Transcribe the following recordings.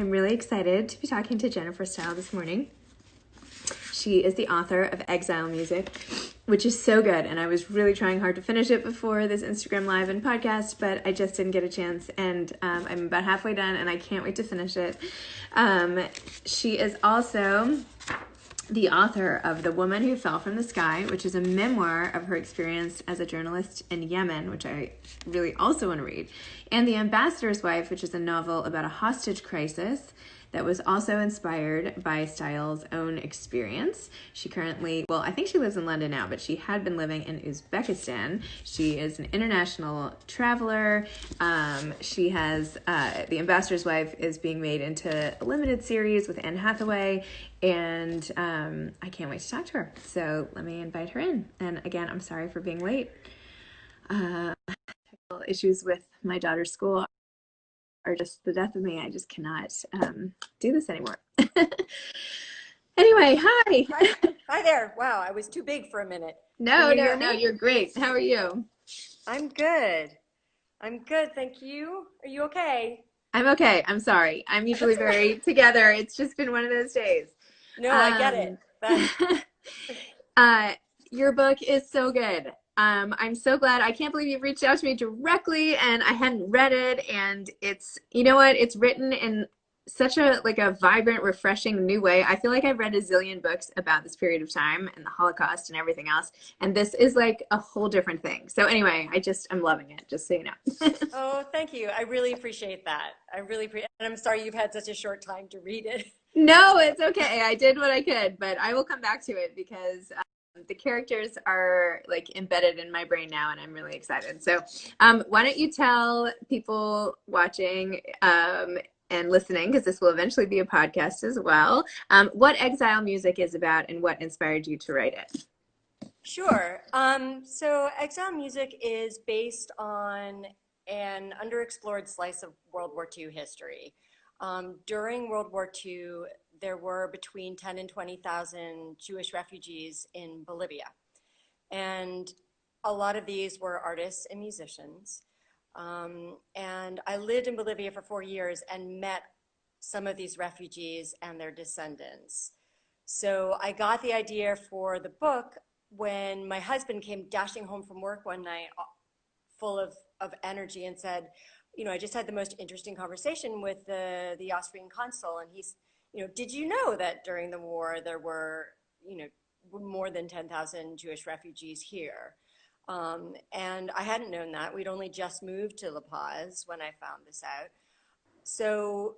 I'm really excited to be talking to Jennifer Steil this morning. She is the author of Exile Music, which is so good. And I was really trying hard to finish it before this Instagram Live and podcast, but I just didn't get a chance. And I'm about halfway done and I can't wait to finish it. She is also the author of The Woman Who Fell from the Sky, which is a memoir of her experience as a journalist in Yemen, which I really also want to read, and The Ambassador's Wife, which is a novel about a hostage crisis that was also inspired by Steil's own experience. She currently, well, I think she lives in London now, but she had been living in Uzbekistan. She is an international traveler. She has, The Ambassador's Wife is being made into a limited series with Anne Hathaway, and I can't wait to talk to her. So let me invite her in. And again, I'm sorry for being late. Technical issues with my daughter's school are just the death of me. I just cannot do this anymore. Anyway, hi. Hi there. Wow, I was too big for a minute. No, Can you hear no, me? you're great. How are you? I'm good. I'm good, thank you. Are you okay? I'm okay. I'm sorry. I'm usually very together. It's just been one of those days. No, I get it. Your book is so good. I'm so glad. I can't believe you've reached out to me directly and I hadn't read it. And it's, you know what? It's written in such a vibrant, refreshing new way. I feel like I've read a zillion books about this period of time and the Holocaust and everything else. And this is like a whole different thing. So anyway, I'm loving it, just so you know. Oh, thank you. I really appreciate that. And I'm sorry you've had such a short time to read it. No, it's okay. I did what I could, but I will come back to it because the characters are like embedded in my brain now and I'm really excited. So why don't you tell people watching and listening, because this will eventually be a podcast as well, what Exile Music is about and what inspired you to write it? Sure. So Exile Music is based on an underexplored slice of World War II history. During World War II, there were between 10 and 20,000 Jewish refugees in Bolivia. And a lot of these were artists and musicians. And I lived in Bolivia for 4 years and met some of these refugees and their descendants. So I got the idea for the book when my husband came dashing home from work one night full of energy and said, you know, I just had the most interesting conversation with the Austrian consul, and he's, you know, did you know that during the war there were, you know, more than 10,000 Jewish refugees here? And I hadn't known that. We'd only just moved to La Paz when I found this out. So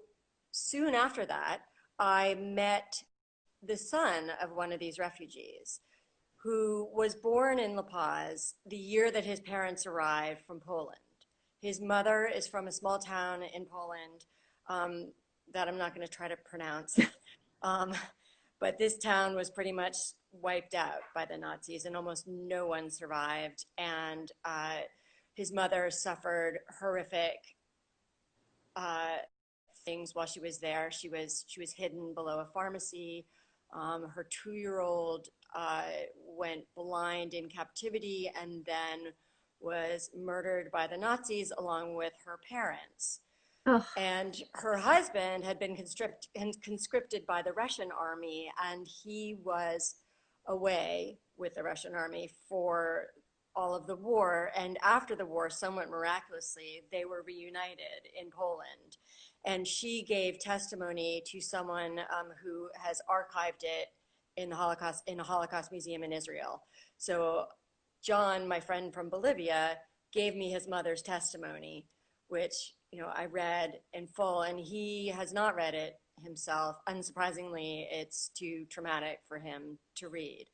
soon after that, I met the son of one of these refugees who was born in La Paz the year that his parents arrived from Poland. His mother is from a small town in Poland that I'm not going to try to pronounce. But this town was pretty much wiped out by the Nazis and almost no one survived. And his mother suffered horrific things while she was there. She was hidden below a pharmacy. Her 2-year-old went blind in captivity and then was murdered by the Nazis along with her parents. Oh. And her husband had been conscripted by the Russian army, and he was away with the Russian army for all of the war. And after the war, somewhat miraculously, they were reunited in Poland. And she gave testimony to someone who has archived it in a Holocaust museum in Israel. So John, my friend from Bolivia, gave me his mother's testimony, which, you know, I read in full, and he has not read it himself. Unsurprisingly, it's too traumatic for him to read.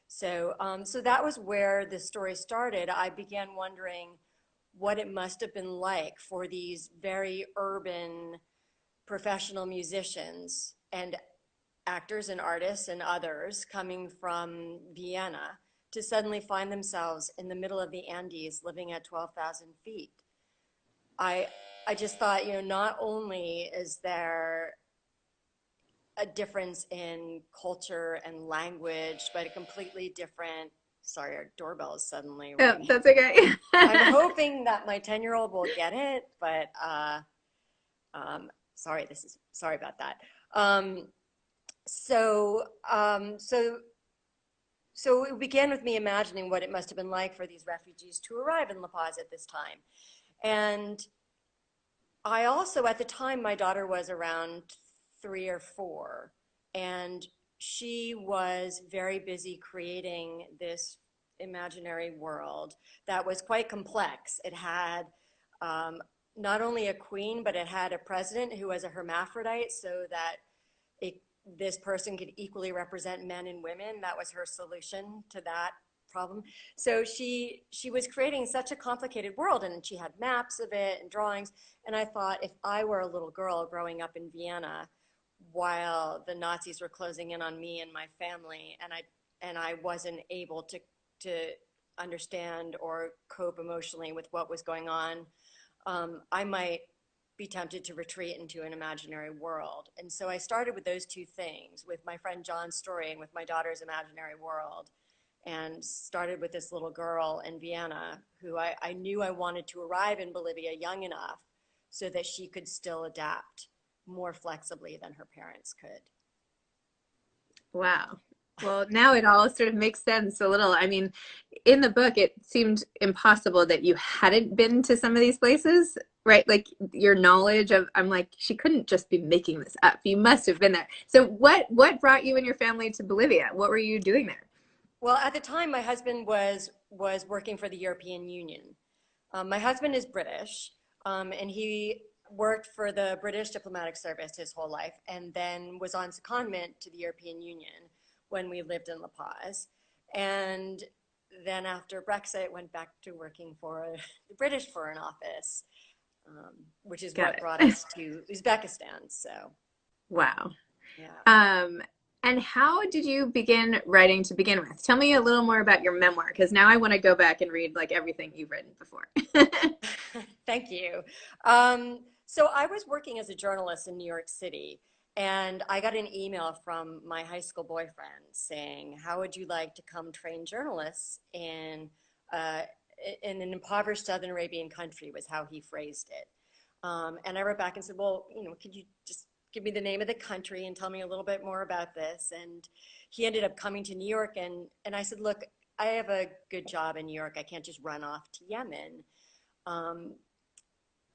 So, so that was where the story started. I began wondering what it must have been like for these very urban professional musicians and actors and artists and others coming from Vienna to suddenly find themselves in the middle of the Andes living at 12,000 feet. I just thought, you know, not only is there a difference in culture and language, but a completely different, sorry, our doorbell is suddenly ringing. Oh, that's okay. I'm hoping that my 10-year-old will get it, but sorry about that. Um, so, um, so, so it began with me imagining what it must have been like for these refugees to arrive in La Paz at this time. And I also, at the time, my daughter was around 3 or 4, and she was very busy creating this imaginary world that was quite complex. It had um, not only a queen, but it had a president who was a hermaphrodite, so that it, this person could equally represent men and women. That was her solution to that problem. So she was creating such a complicated world, and she had maps of it and drawings. And I thought, if I were a little girl growing up in Vienna while the Nazis were closing in on me and my family, and I wasn't able to understand or cope emotionally with what was going on, I might be tempted to retreat into an imaginary world. And so I started with those two things, with my friend John's story and with my daughter's imaginary world, and started with this little girl in Vienna who I knew I wanted to arrive in Bolivia young enough so that she could still adapt more flexibly than her parents could. Wow. Well, now it all sort of makes sense a little. I mean, in the book, it seemed impossible that you hadn't been to some of these places, right? Like your knowledge of, I'm like, she couldn't just be making this up. You must have been there. So what brought you and your family to Bolivia? What were you doing there? Well, at the time, my husband was working for the European Union. My husband is British, and he worked for the British diplomatic service his whole life, and then was on secondment to the European Union when we lived in La Paz. And then after Brexit, went back to working for the British Foreign Office, which is Got what brought it. us to Uzbekistan. So, Wow. yeah. Um, and how did you begin writing to begin with? Tell me a little more about your memoir, because now I want to go back and read like everything you've written before. Thank you. So I was working as a journalist in New York City, and I got an email from my high school boyfriend saying, "How would you like to come train journalists uh, in an impoverished Southern Arabian country?" was how he phrased it. And I wrote back and said, "Well, could you just give me the name of the country and tell me a little bit more about this?" And he ended up coming to New York, and I said, "Look, I have a good job in New York. I can't just run off to Yemen." Um,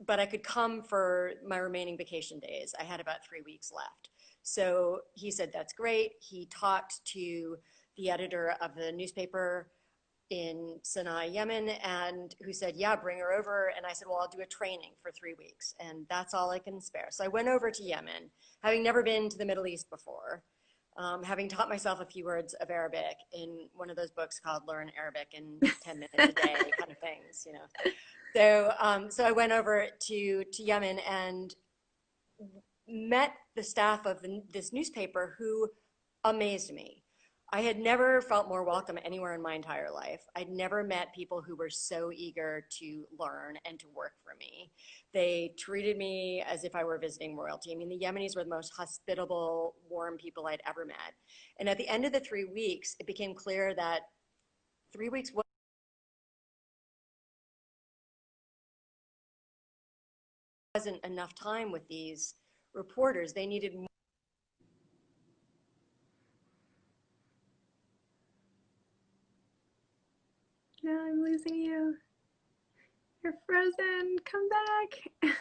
but I could come for my remaining vacation days. I had about 3 weeks left. So he said, "That's great." He talked to the editor of the newspaper in Sana'a, Yemen, and who said, "Yeah, bring her over." And I said, "Well, I'll do a training for 3 weeks, and that's all I can spare." So I went over to Yemen, having never been to the Middle East before, having taught myself a few words of Arabic in one of those books called Learn Arabic in 10 minutes a day kind of things. So I went over to Yemen and met the staff of this newspaper who amazed me. I had never felt more welcome anywhere in my entire life. I'd never met people who were so eager to learn and to work for me. They treated me as if I were visiting royalty. I mean, the Yemenis were the most hospitable, warm people I'd ever met. And at the end of the 3 weeks, it became clear that 3 weeks wasn't enough time with these reporters. They needed more. No, I'm losing you. You're frozen. Come back.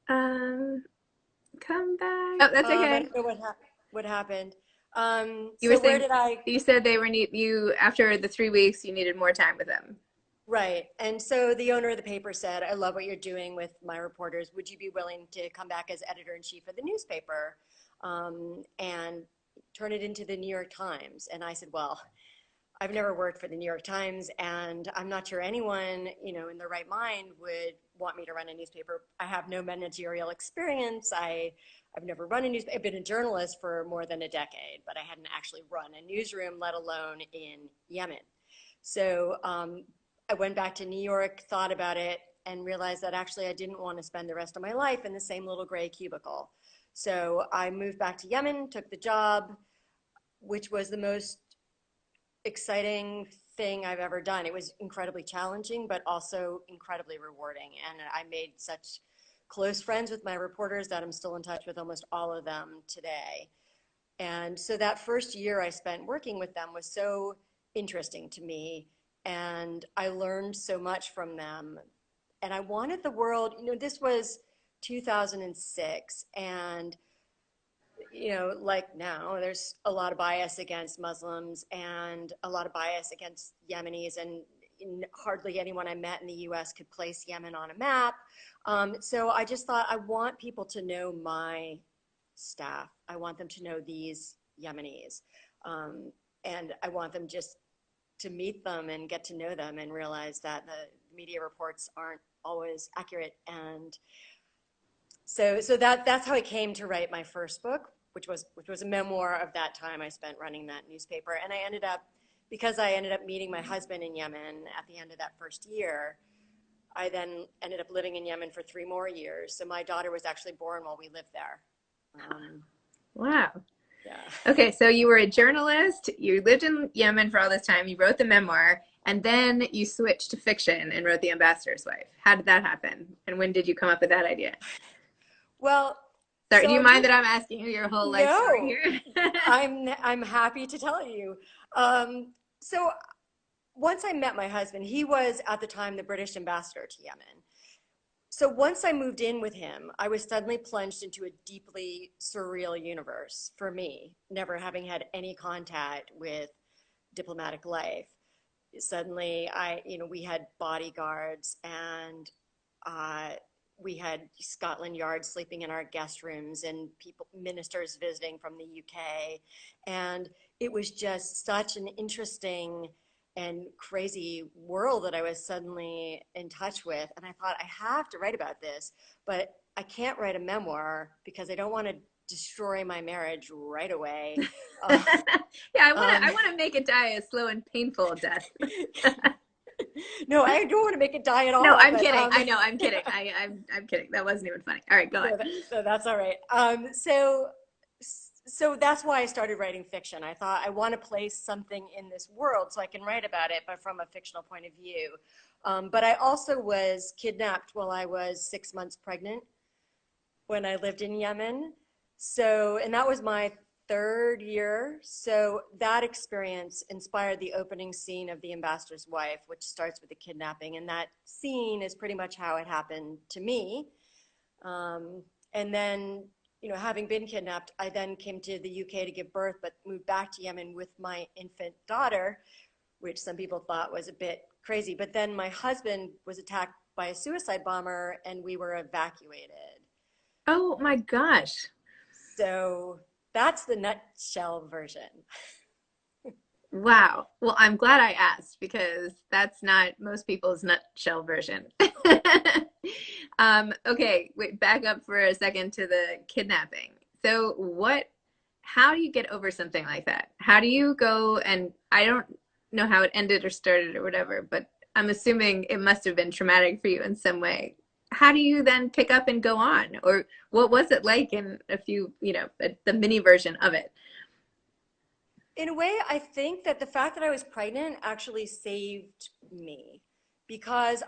um, Come back. Oh, that's I okay. don't know what happened. You were So where saying did I you said they were need you after the 3 weeks you needed more time with them. Right. And so the owner of the paper said, "I love what you're doing with my reporters. Would you be willing to come back as editor in chief of the newspaper and turn it into the New York Times?" And I said, "Well, I've never worked for the New York Times, and I'm not sure anyone, in their right mind would want me to run a newspaper. I have no managerial experience. I've never run a newspaper. I've been a journalist for more than a decade, but I hadn't actually run a newsroom, let alone in Yemen." So I went back to New York, thought about it, and realized that actually I didn't want to spend the rest of my life in the same little gray cubicle. So I moved back to Yemen, took the job, which was the most exciting thing I've ever done. It was incredibly challenging, but also incredibly rewarding. And I made such close friends with my reporters that I'm still in touch with almost all of them today. And so that first year I spent working with them was so interesting to me. And I learned so much from them. And I wanted the world, this was 2006. And, like now, there's a lot of bias against Muslims and a lot of bias against Yemenis. And hardly anyone I met in the US could place Yemen on a map. So I just thought I want people to know my staff. I want them to know these Yemenis. Um, and I want them just to meet them and get to know them and realize that the media reports aren't always accurate. And so that's how I came to write my first book, which was a memoir of that time I spent running that newspaper. And because I ended up meeting my husband in Yemen at the end of that first year, I then ended up living in Yemen for 3 more years. So my daughter was actually born while we lived there. Wow. Yeah. Okay, so you were a journalist, you lived in Yemen for all this time, you wrote the memoir, and then you switched to fiction and wrote The Ambassador's Wife. How did that happen? And when did you come up with that idea? Well, Sorry, so do you I mind moved. that I'm asking you your whole life story No, here? I'm happy to tell you. So once I met my husband, he was at the time the British ambassador to Yemen. So once I moved in with him, I was suddenly plunged into a deeply surreal universe for me, never having had any contact with diplomatic life. Suddenly, we had bodyguards and uh, we had Scotland Yard sleeping in our guest rooms and ministers visiting from the UK. And it was just such an interesting and crazy world that I was suddenly in touch with. And I thought, I have to write about this, but I can't write a memoir because I don't want to destroy my marriage right away. Uh, Yeah, I um, want to make it die a slow and painful death. no, I don't want to make it die at No, all, I'm but kidding. I know, I'm kidding. I'm kidding. That wasn't even funny. All right, go on. so that's all right. So that's why I started writing fiction. I thought I want to place something in this world so I can write about it, but from a fictional point of view. But I also was kidnapped while I was 6 months pregnant when I lived in Yemen. So, and that was my third year. So that experience inspired the opening scene of The Ambassador's Wife, which starts with the kidnapping. And that scene is pretty much how it happened to me. And then, having been kidnapped, I then came to the UK to give birth, but moved back to Yemen with my infant daughter, which some people thought was a bit crazy. But then my husband was attacked by a suicide bomber and we were evacuated. Oh my gosh. So that's the nutshell version. Wow. Well, I'm glad I asked because that's not most people's nutshell version. Okay, wait, back up for a second to the kidnapping. So how do you get over something like that? How do you go and I don't know how it ended or started or whatever, but I'm assuming it must have been traumatic for you in some way. How do you then pick up and go on? Or what was it like in a few, the mini version of it? In a way, I think that the fact that I was pregnant actually saved me because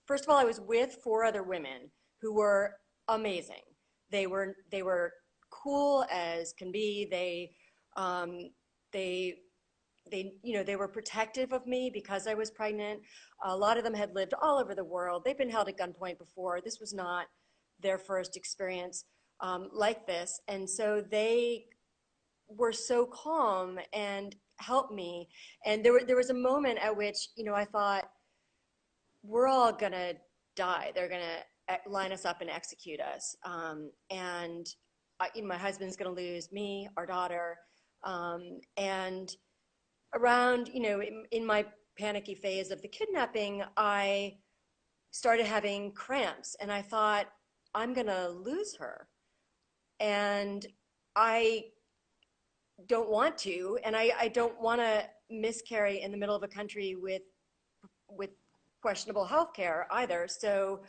first of all, I was with 4 other women who were amazing. They were cool as can be. Um, they, they were protective of me because I was pregnant. A lot of them had lived all over the world. They've been held at gunpoint before. This was not their first experience like this. And so they were so calm and helped me. And there was a moment at which, I thought, we're all gonna die. They're gonna line us up and execute us. And my husband's gonna lose me, our daughter. And around, in my panicky phase of the kidnapping, I started having cramps and I thought, I'm gonna lose her. And I don't want to, and I don't want to miscarry in the middle of a country with questionable health care either. So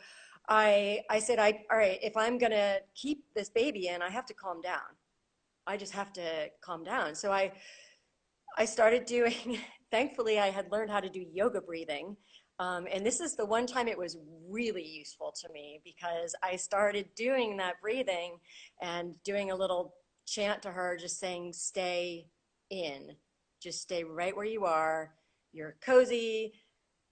I said, all right, if I'm gonna keep this baby in, I have to calm down. I just have to calm down. So I started doing, thankfully, I had learned how to do yoga breathing. And this is the one time it was really useful to me because I started doing that breathing and doing a little chant to her, just saying, stay in, just stay right where you are. You're cozy.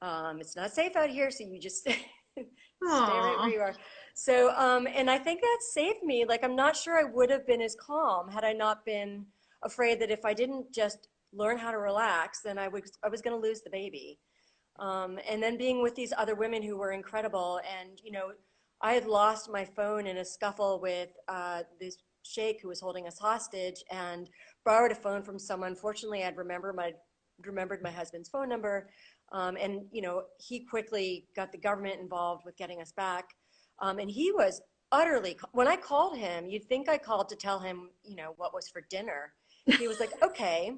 It's not safe out here, so you just stay right where Aw. you are. So, and I think that saved me. Like, I'm not sure I would have been as calm had I not been afraid that if I didn't just learn how to relax, then I was going to lose the baby. And then being with these other women who were incredible, and I had lost my phone in a scuffle with this sheikh who was holding us hostage, and borrowed a phone from someone. Fortunately, I'd remembered my husband's phone number, and he quickly got the government involved with getting us back. And he was utterly. When I called him, you'd think I called to tell him, what was for dinner. He was like, "Okay,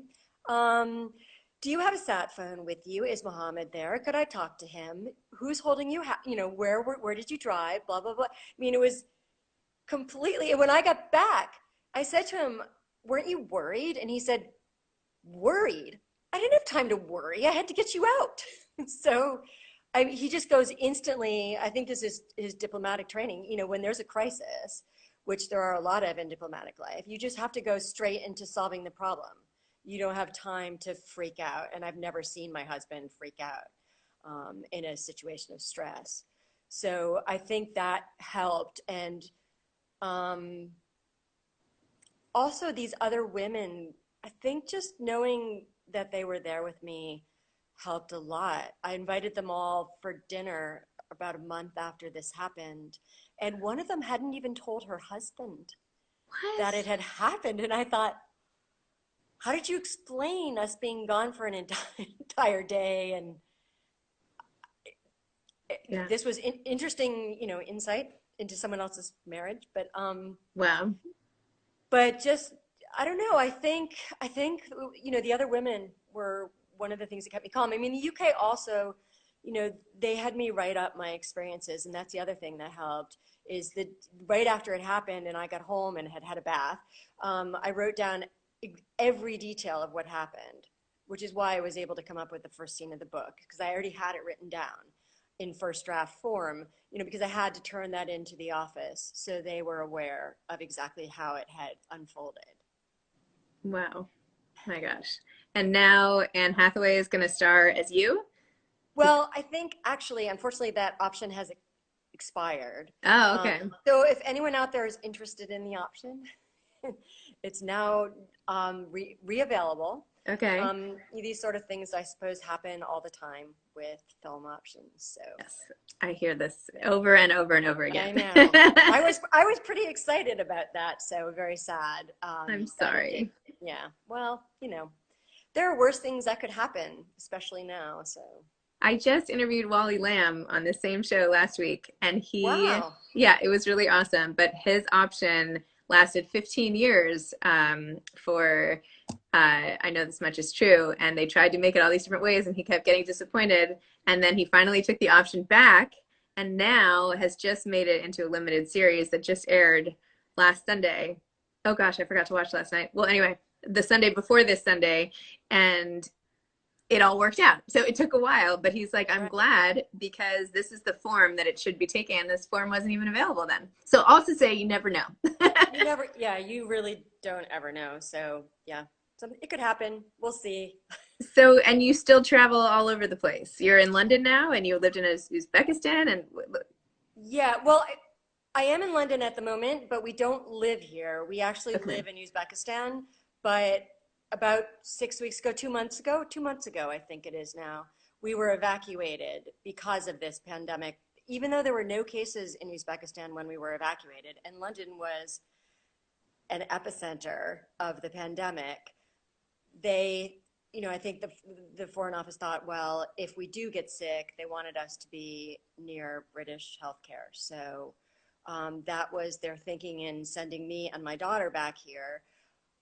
do you have a sat phone with you? Is Mohammed there? Could I talk to him? Who's holding you? Where did you drive? Blah blah blah." I mean, it was completely. And when I got back, I said to him, "Weren't you worried?" And he said, "Worried? I didn't have time to worry. I had to get you out." So he just goes instantly. I think this is his diplomatic training. When there's a crisis, which there are a lot of in diplomatic life, you just have to go straight into solving the problem. You don't have time to freak out. And I've never seen my husband freak out in a situation of stress. So I think that helped. And um, also, these other women, I think just knowing that they were there with me helped a lot. I invited them all for dinner about a month after this happened, and one of them hadn't even told her husband that it What? had happened. And I thought, how did you explain us being gone for an entire day? And Yeah. this was interesting, insight into someone else's marriage, Wow. but just I don't know. I think the other women were one of the things that kept me calm. I mean, the UK also, they had me write up my experiences, and that's the other thing that helped. Is that right after it happened, and I got home and had had a bath, I wrote down every detail of what happened, which is why I was able to come up with the first scene of the book because I already had it written down in first draft form, because I had to turn that into the office so they were aware of exactly how it had unfolded. Wow. My gosh. And now Anne Hathaway is going to star as you? Well, I think actually, unfortunately, that option has expired. Oh, Um, okay. so if anyone out there is interested in the option, it's now re-available. Okay. These sort of things, I suppose, happen all the time with film options. So Yes. I hear this over and over and over again. I know. I was pretty excited about that, so very sad I'm that it did. sorry. Yeah. Well, there are worse things that could happen, especially now. So I just interviewed Wally Lamb on the same show last week, and wow. yeah, it was really awesome. But his option lasted 15 years for, I know this much is true, and they tried to make it all these different ways, and he kept getting disappointed. And then he finally took the option back, and now has just made it into a limited series that just aired last Sunday. Oh gosh, I forgot to watch last night. Well, anyway, the Sunday before this Sunday, and it all worked out. So it took a while, but he's like, I'm Right. glad because this is the form that it should be taking. And this form wasn't even available then. So all to say, you never know. You never, yeah, you really don't ever know. So yeah, it could happen. We'll see. So, and you still travel all over the place. You're in London now and you lived in Uzbekistan and Yeah, well, I am in London at the moment, but we don't live here. We actually okay. live in Uzbekistan, but about 6 weeks ago, 2 months ago, I think it is now, we were evacuated because of this pandemic, even though there were no cases in Uzbekistan when we were evacuated, and London was an epicenter of the pandemic. I think the Foreign Office thought, well, if we do get sick, they wanted us to be near British healthcare. So that was their thinking in sending me and my daughter back here.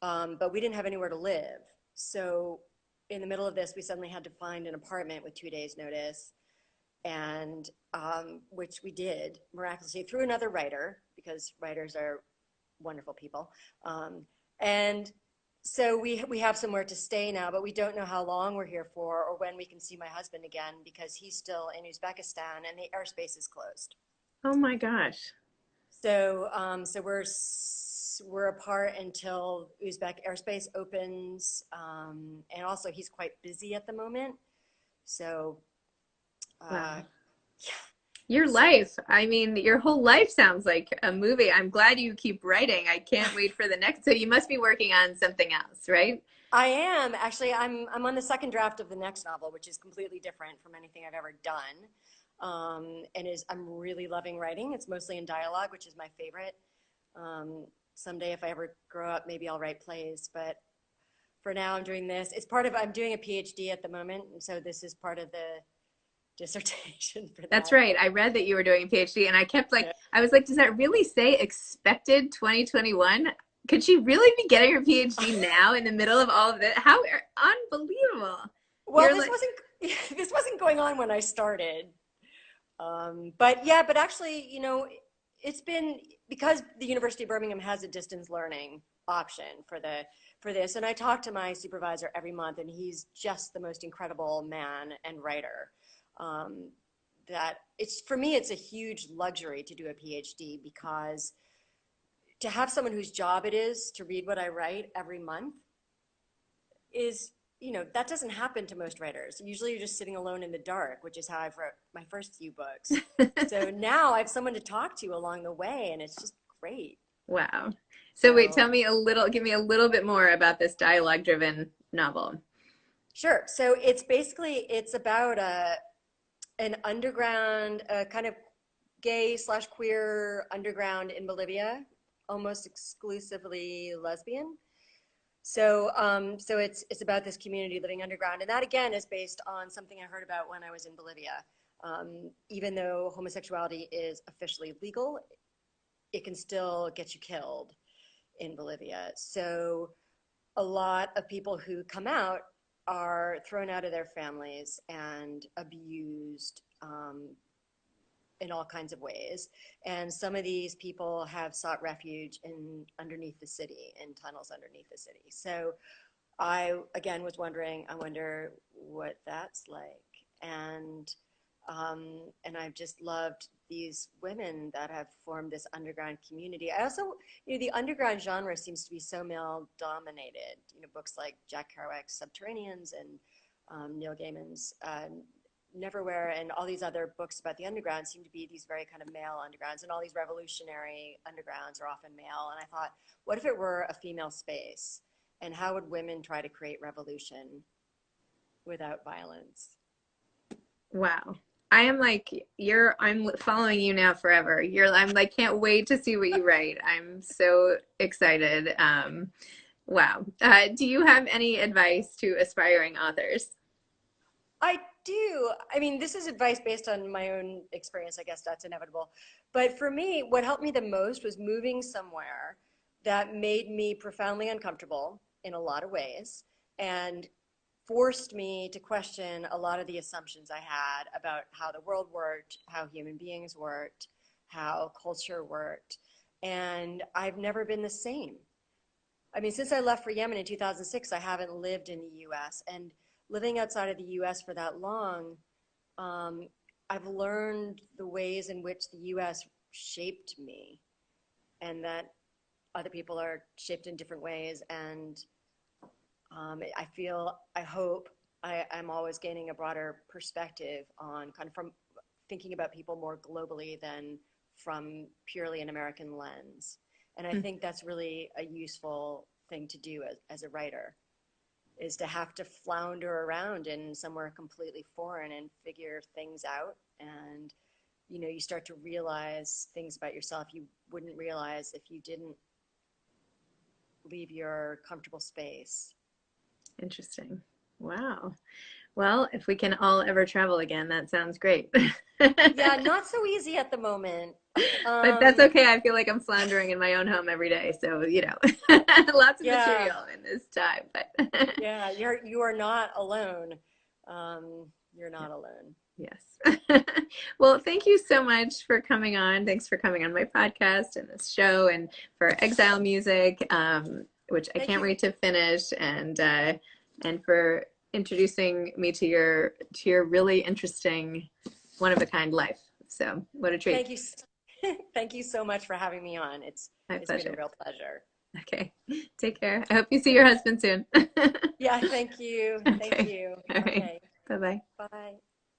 But we didn't have anywhere to live. So in the middle of this, we suddenly had to find an apartment with 2 days' notice, and which we did miraculously through another writer because writers are wonderful people. And So we have somewhere to stay now, but we don't know how long we're here for or when we can see my husband again because he's still in Uzbekistan and the airspace is closed. Oh my gosh. So we're apart until Uzbek airspace opens, and also he's quite busy at the moment. So Wow. uh, Your so life, I mean, your whole life sounds like a movie. I'm glad you keep writing. I can't wait for the next. So you must be working on something else, right? I am actually. I'm on the second draft of the next novel, which is completely different from anything I've ever done, and is I'm really loving writing. It's mostly in dialogue, which is my favorite. Someday, if I ever grow up, maybe I'll write plays. But for now, I'm doing this. It's part of. I'm doing a PhD at the moment, and so this is part of the dissertation for That's that. right. I read that you were doing a PhD and I kept like, Yeah. I was like, does that really say expected 2021? Could she really be getting her PhD now in the middle of all of this? How unbelievable. Well, You're this like, wasn't this wasn't going on when I started. But yeah, but actually, it's been because the University of Birmingham has a distance learning option for this, and I talk to my supervisor every month, and he's just the most incredible man and writer. Um, that it's for me, it's a huge luxury to do a PhD because to have someone whose job it is to read what I write every month is that doesn't happen to most writers. Usually you're just sitting alone in the dark, which is how I've wrote my first few books. So now I have someone to talk to along the way, and it's just great. wow. So wait, So tell me a little, give me a little bit more about this dialogue driven novel. sure. So it's about an underground, kind of gay slash queer underground in Bolivia, almost exclusively lesbian. So it's about this community living underground, and that again is based on something I heard about when I was in Bolivia. Even though homosexuality is officially legal, it can still get you killed in Bolivia. So a lot of people who come out are thrown out of their families and abused, in all kinds of ways. And some of these people have sought refuge in underneath the city, in tunnels underneath the city. So I again was wondering, I wonder what that's like. And and I've just loved these women that have formed this underground community. I also, the underground genre seems to be so male dominated. Books like Jack Kerouac's Subterraneans and Neil Gaiman's Neverwhere and all these other books about the underground seem to be these very kind of male undergrounds, and all these revolutionary undergrounds are often male. And I thought, what if it were a female space? And how would women try to create revolution without violence? Wow. I am like I'm following you now forever. I'm like can't wait to see what you write. I'm so excited. Wow. Do you have any advice to aspiring authors? I do. I mean, this is advice based on my own experience. I guess that's inevitable. But for me, what helped me the most was moving somewhere that made me profoundly uncomfortable in a lot of ways and forced me to question a lot of the assumptions I had about how the world worked, how human beings worked, how culture worked. And I've never been the same. I mean, since I left for Yemen in 2006, I haven't lived in the US. And living outside of the US for that long, um, I've learned the ways in which the US shaped me and that other people are shaped in different ways. And I hope I'm always gaining a broader perspective on kind of from thinking about people more globally than from purely an American lens. And I think that's really a useful thing to do as a writer is to have to flounder around in somewhere completely foreign and figure things out. And, you start to realize things about yourself you wouldn't realize if you didn't leave your comfortable space. Interesting. Wow. Well, if we can all ever travel again, that sounds great. Yeah, not so easy at the moment. But that's Um, okay. I feel like I'm floundering in my own home every day. So, lots of yeah, material in this time. But yeah, you are not alone. You're not alone. yes. Well, thank you so much for coming on. Thanks for coming on my podcast and this show and for Exile Music. which I Thank can't you. wait to finish, and for introducing me to your really interesting, one of a kind life. So what a treat. Thank you. Thank you so much for having me on. My It's been a pleasure. real pleasure. Okay. Take care. I hope you see your husband soon. Yeah, thank you. Thank Okay. you. All right. Okay. Bye bye. Bye.